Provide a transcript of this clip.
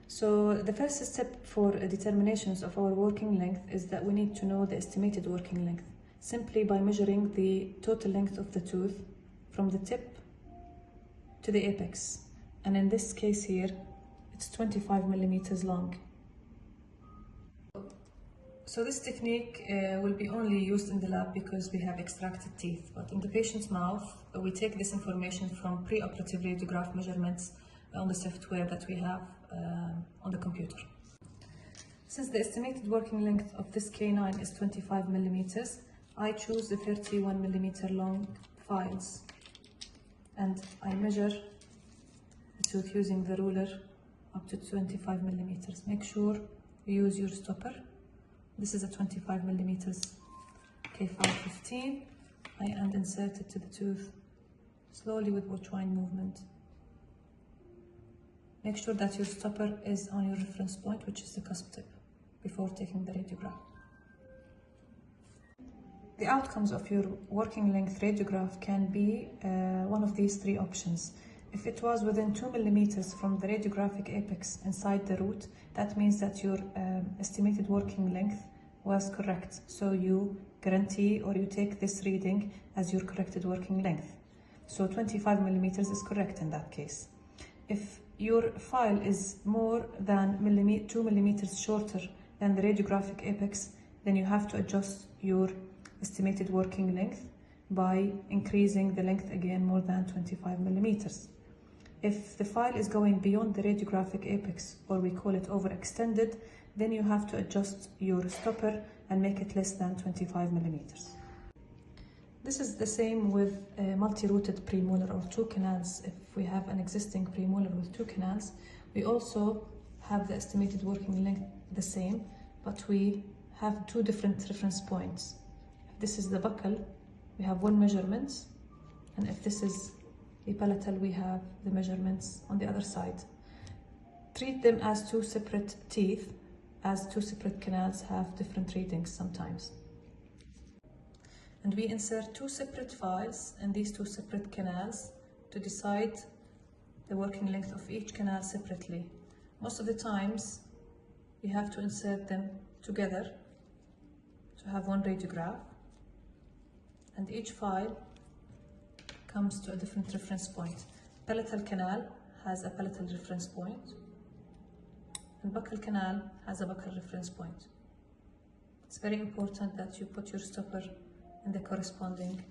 So the first step for determinations of our working length is that we need to know the estimated working length simply by measuring the total length of the tooth from the tip to the apex. And in this case here, it's 25 millimeters long. So this technique will be only used in the lab because we have extracted teeth, but in the patient's mouth, we take this information from pre-operative radiograph measurements on the software that we have on the computer. Since the estimated working length of this canine is 25 millimeters, I choose the 31 millimeter long files and I measure the tooth using the ruler up to 25 millimeters. Make sure you use your stopper. This is a 25 millimeters K515 and insert it to the tooth slowly with watchwine movement. Make sure that your stopper is on your reference point, which is the cusp tip, before taking the radiograph. The outcomes of your working length radiograph can be one of these three options. If it was within 2 millimeters from the radiographic apex inside the root, that means that your estimated working length was correct. So you guarantee or you take this reading as your corrected working length. So 25 millimeters is correct in that case. If your file is more than 2 millimeters shorter than the radiographic apex, then you have to adjust your estimated working length by increasing the length again more than 25 millimeters. If the file is going beyond the radiographic apex, or we call it overextended, then you have to adjust your stopper and make it less than 25 millimeters. This is the same with multi-rooted premolar or two canals. If we have an existing premolar with two canals, we also have the estimated working length the same, but we have two different reference points. If this is the buccal, we have one measurement, and if this is the palatal, we have the measurements on the other side. Treat them as two separate teeth, as two separate canals have different readings sometimes. And we insert two separate files in these two separate canals to decide the working length of each canal separately. Most of the times, we have to insert them together to have one radiograph, and each file comes to a different reference point. Palatal canal has a palatal reference point, and buccal canal has a buccal reference point. It's very important that you put your stopper in the corresponding